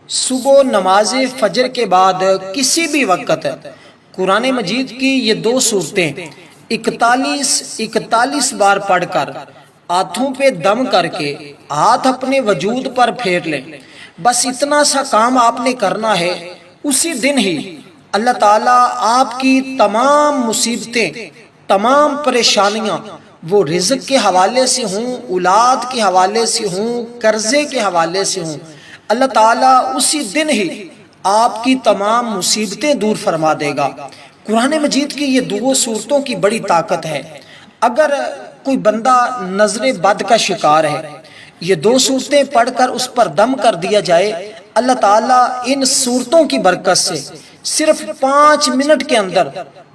صبح نماز فجر کے بعد کسی بھی وقت قرآن مجید کی یہ دو صورتیں 41 بار پڑھ کر ہاتھوں پہ دم کر کے ہاتھ اپنے وجود پر پھیر لیں۔ بس اتنا سا کام آپ نے کرنا ہے، اسی دن ہی اللہ تعالیٰ آپ کی تمام مصیبتیں، تمام پریشانیاں، وہ رزق کے حوالے سے ہوں، اولاد کے حوالے سے ہوں، قرضے کے حوالے سے ہوں، اللہ تعالیٰ اسی دن ہی آپ کی تمام مصیبتیں دور فرما دے گا۔ قرآن مجید کی یہ دو صورتوں کی بڑی طاقت ہے۔ اگر کوئی بندہ نظر بد کا شکار ہے، یہ دو صورتیں پڑھ کر اس پر دم کر دیا جائے، اللہ تعالیٰ ان صورتوں کی برکت سے صرف 5 منٹ کے اندر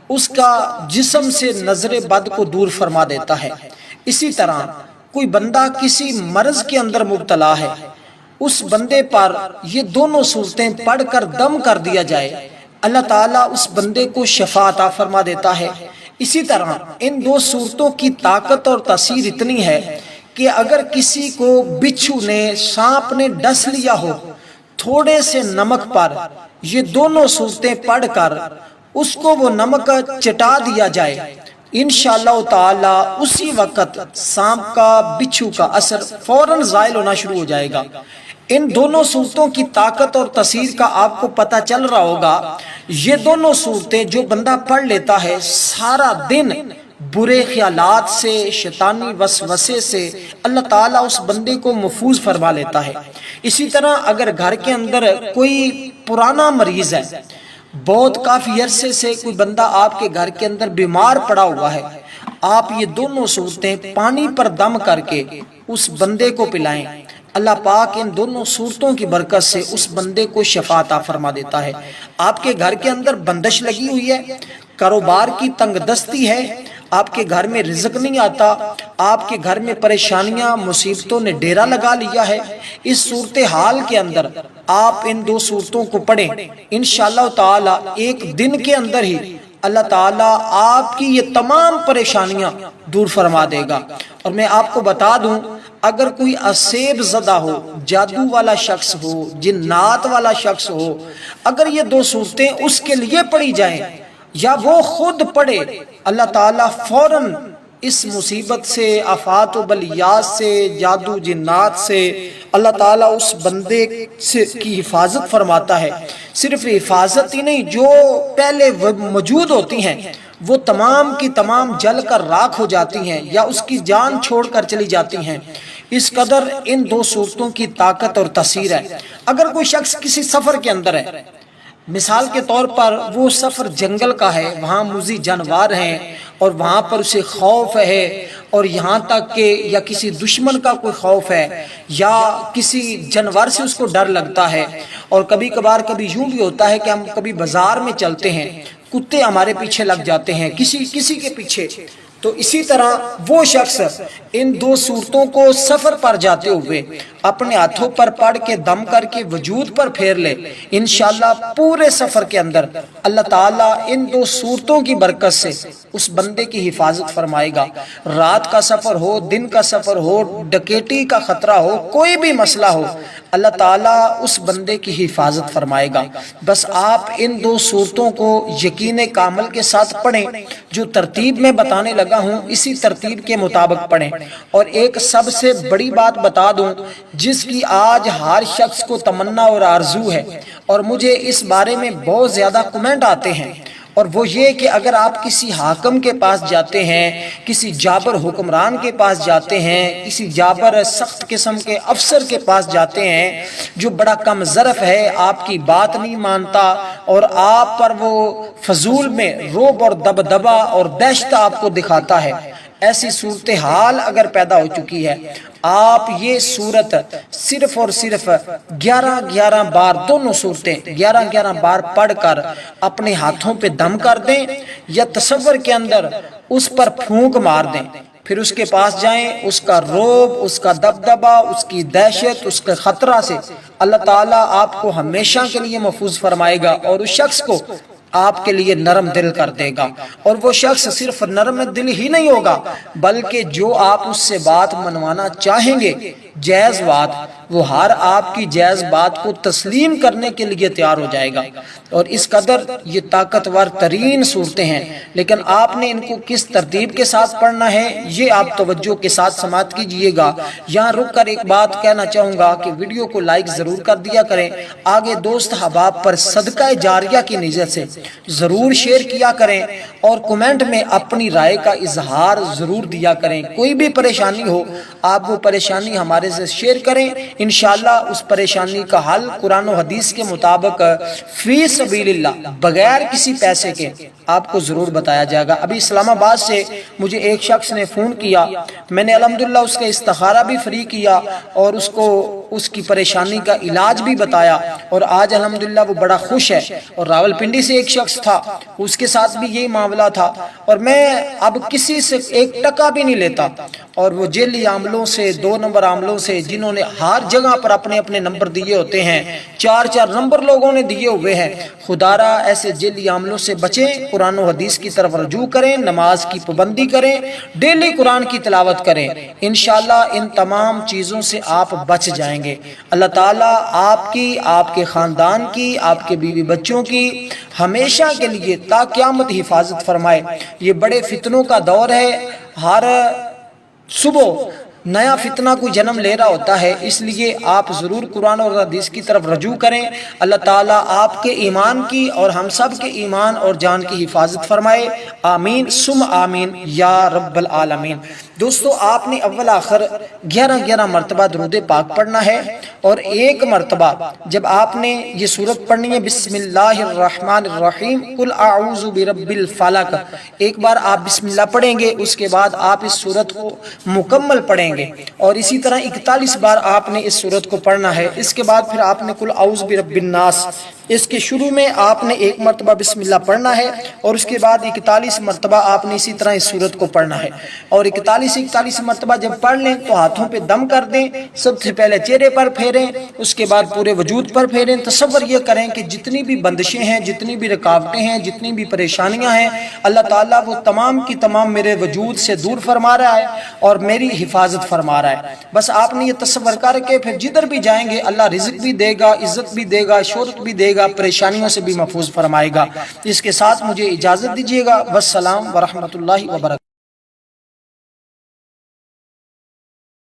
اس کا جسم سے نظر بد کو دور فرما دیتا ہے۔ اسی طرح کوئی بندہ کسی مرض کے اندر مبتلا ہے، اس بندے پر یہ دونوں صورتیں پڑھ کر دم کر دیا جائے، اللہ تعالیٰ اس بندے کو شفا عطا فرما دیتا ہے۔ اسی طرح ان دو صورتوں کی طاقت اور تاثیر اتنی ہے کہ اگر کسی کو بچھو نے، سانپ نے ڈس لیا ہو، تھوڑے سے نمک پر یہ دونوں صورتیں پڑھ کر اس کو وہ نمک چٹا دیا جائے، انشاءاللہ تعالی اسی وقت سانپ کا، بچھو کا اثر فوراً زائل ہونا شروع ہو جائے گا۔ ان دونوں صورتوں کی طاقت اور تاثیر کا آپ کو پتہ چل رہا ہوگا۔ یہ دونوں صورتیں جو بندہ پڑھ لیتا ہے، سارا دن برے خیالات سے، شیطانی وسوسے سے اللہ تعالیٰ اس بندے کو محفوظ فرما لیتا ہے۔ اسی طرح اگر گھر کے اندر کوئی پرانا مریض ہے، بہت کافی عرصے سے کوئی بندہ آپ کے گھر کے اندر بیمار پڑا ہوا ہے، آپ یہ دونوں صورتیں پانی پر دم کر کے اس بندے کو پلائیں، اللہ پاک ان دونوں صورتوں کی برکت سے اس بندے کو شفا عطا فرما دیتا ہے۔ آپ کے گھر کے اندر بندش لگی ہوئی ہے، کاروبار کی تنگ دستی ہے، آپ کے گھر میں رزق نہیں آتا، آپ کے گھر میں پریشانیاں، مصیبتوں نے ڈیرا لگا لیا ہے، اس صورتحال کے اندر آپ ان دو صورتوں کو پڑھیں، انشاءاللہ تعالی ایک دن کے اندر ہی اللہ تعالیٰ آپ کی یہ تمام پریشانیاں دور فرما دے گا۔ اور میں آپ کو بتا دوں، اگر کوئی اسیب زدہ ہو، جادو والا شخص ہو، جنات والا شخص ہو، اگر یہ دو صورتیں اس کے لیے پڑھی جائیں یا وہ خود پڑھے، اللہ تعالیٰ فوراً اس مصیبت سے، آفات و بلیات سے، جادو جنات سے اللہ تعالیٰ اس بندے کی حفاظت فرماتا ہے۔ صرف حفاظت ہی نہیں، جو پہلے موجود ہوتی ہیں وہ تمام کی تمام جل کر راکھ ہو جاتی ہیں یا اس کی جان چھوڑ کر چلی جاتی ہیں۔ اس قدر ان دو صورتوں کی طاقت اور تاثیر ہے۔ اگر کوئی شخص کسی سفر کے اندر ہے، مثال کے طور پر وہ سفر جنگل کا ہے، وہاں موذی جانور ہیں اور وہاں پر اسے خوف ہے، اور یہاں تک کہ یا کسی دشمن کا کوئی خوف ہے یا کسی جانور سے اس کو ڈر لگتا ہے، اور کبھی کبھار کبھی یوں بھی ہوتا ہے کہ ہم کبھی بازار میں چلتے ہیں، کتے ہمارے پیچھے لگ جاتے ہیں، کسی کے پیچھے، تو اسی طرح وہ شخص ان دو صورتوں کو سفر پر جاتے ہوئے اپنے ہاتھوں پر پڑھ کے دم کر کے وجود پر پھیر لے، انشاءاللہ پورے سفر کے اندر اللہ تعالیٰ ان دو صورتوں کی برکت سے اس بندے کی حفاظت فرمائے گا۔ رات کا سفر ہو، دن کا سفر ہو، ڈکیتی کا خطرہ ہو، کوئی بھی مسئلہ ہو، اللہ تعالیٰ اس بندے کی حفاظت فرمائے گا۔ بس آپ ان دو صورتوں کو یقین کامل کے ساتھ پڑھیں، جو ترتیب میں بتانے لگا ہوں اسی ترتیب کے مطابق پڑھیں۔ اور ایک سب سے بڑی بات بتا دوں جس کی آج ہر شخص کو تمنا اور آرزو ہے، اور مجھے اس بارے میں بہت زیادہ کمنٹ آتے ہیں، اور وہ یہ کہ اگر آپ کسی حاکم کے پاس جاتے ہیں، کسی جابر حکمران کے پاس جاتے ہیں، کسی جابر سخت قسم کے افسر کے پاس جاتے ہیں جو بڑا کم ظرف ہے، آپ کی بات نہیں مانتا اور آپ پر وہ فضول میں رعب اور دبدبا اور دہشت آپ کو دکھاتا ہے، ایسی صورتحال اگر پیدا ہو چکی ہے، آپ یہ صورت صرف اور صرف 11 بار، دونوں صورتیں 11 بار پڑھ کر اپنے ہاتھوں پہ دم کر دیں یا تصور کے اندر اس پر پھونک مار دیں، پھر اس کے پاس جائیں، اس کا رعب، اس کا دبدبا، اس کی دہشت، اس کے خطرہ سے اللہ تعالیٰ آپ کو ہمیشہ کے لیے محفوظ فرمائے گا، اور اس شخص کو آپ کے لیے نرم دل کر دے گا۔ اور وہ شخص صرف نرم دل ہی نہیں ہوگا، بلکہ جو آپ اس سے بات منوانا چاہیں گے جائز بات، وہ ہر آپ کی جائز بات کو تسلیم کرنے کے لیے تیار ہو جائے گا۔ اور اس قدر یہ طاقتور ترین صورتیں ہیں، لیکن آپ نے ان کو کس ترتیب کے ساتھ پڑھنا ہے یہ آپ توجہ کے ساتھ سماعت کیجئے گا۔ یہاں رک کر ایک بات کہنا چاہوں گا کہ ویڈیو کو لائک ضرور کر دیا کریں، آگے دوست احباب پر صدقہ جاریہ کی نیت سے ضرور شیئر کیا کریں، اور کمنٹ میں اپنی رائے کا اظہار ضرور دیا کریں۔ کوئی بھی پریشانی ہو آپ وہ پریشانی ہمارے سے شیئر کریں، انشاءاللہ اس پریشانی کا حل قرآن و حدیث کے مطابق فی سبیل اللہ بغیر کسی پیسے کے آپ کو ضرور بتایا جائے گا۔ ابھی اسلام آباد سے مجھے ایک شخص نے فون کیا، میں نے الحمدللہ اس کا استخارہ بھی فری کیا اور اس کو اس کی پریشانی کا علاج بھی بتایا، اور آج الحمدللہ وہ بڑا خوش ہے۔ اور راول پنڈی سے ایک شخص تھا، اس کے ساتھ بھی یہی معاملہ تھا، اور میں اب کسی سے ایک ٹکا بھی نہیں لیتا، اور وہ جیلی عاملوں سے، 2 نمبر عاملوں سے جنہوں نے ہر جگہ پر اپنے اپنے نمبر دیے ہوتے ہیں، 4 نمبر لوگوں نے دیے ہوئے ہیں، خدارا ایسے جیلی عاملوں سے بچیں، قرآن و حدیث کی طرف رجوع کریں، نماز کی پابندی کریں، ڈیلی قرآن کی تلاوت کریں، انشاءاللہ ان تمام چیزوں سے آپ بچ جائیں گے۔ اللہ تعالیٰ آپ کی، آپ کے خاندان کی، آپ کے بیوی بچوں کی ہمیشہ کے لیے تا قیامت حفاظت فرمائے۔ یہ بڑے فتنوں کا دور ہے، ہر صبح نیا فتنہ کوئی جنم لے رہا ہوتا ہے، اس لیے آپ ضرور قرآن اور حدیث کی طرف رجوع کریں۔ اللہ تعالیٰ آپ کے ایمان کی اور ہم سب کے ایمان اور جان کی حفاظت فرمائے، آمین ثم آمین یا رب العالمین۔ دوستو آپ نے اول آخر 11 مرتبہ درود پاک پڑھنا ہے، اور ایک مرتبہ جب آپ نے یہ سورت پڑھنی ہے بسم اللہ الرحمن الرحیم قل اعوذ برب الفلق، ایک بار آپ بسم اللہ پڑھیں گے، اس کے بعد آپ اس سورت کو مکمل پڑھیں گے، اور اسی طرح 41 بار آپ نے اس سورت کو پڑھنا ہے۔ اس کے بعد پھر آپ نے قل اعوذ برب الناس، اس کے شروع میں آپ نے 1 مرتبہ بسم اللہ پڑھنا ہے، اور اس کے بعد 41 مرتبہ آپ نے اسی طرح اس سورت کو پڑھنا ہے، اور 41 مرتبہ جب پڑھ لیں تو ہاتھوں پہ دم کر دیں، سب سے پہلے چہرے پر پھیریں، اس کے بعد پورے وجود پر پھیریں۔ تصور یہ کریں کہ جتنی بھی بندشیں ہیں، جتنی بھی رکاوٹیں ہیں، جتنی بھی پریشانیاں ہیں، اللہ تعالیٰ وہ تمام کی تمام میرے وجود سے دور فرما رہا ہے اور میری حفاظت فرما رہا ہے۔ بس آپ نے یہ تصور کر کے پھر جدھر بھی جائیں گے اللہ رزق بھی دے گا، عزت بھی دے گا، شہرت بھی دے گا، پریشانیوں سے بھی محفوظ فرمائے گا۔ اس کے ساتھ مجھے اجازت دیجیے گا، والسلام ورحمۃ اللہ وبرکاتہ۔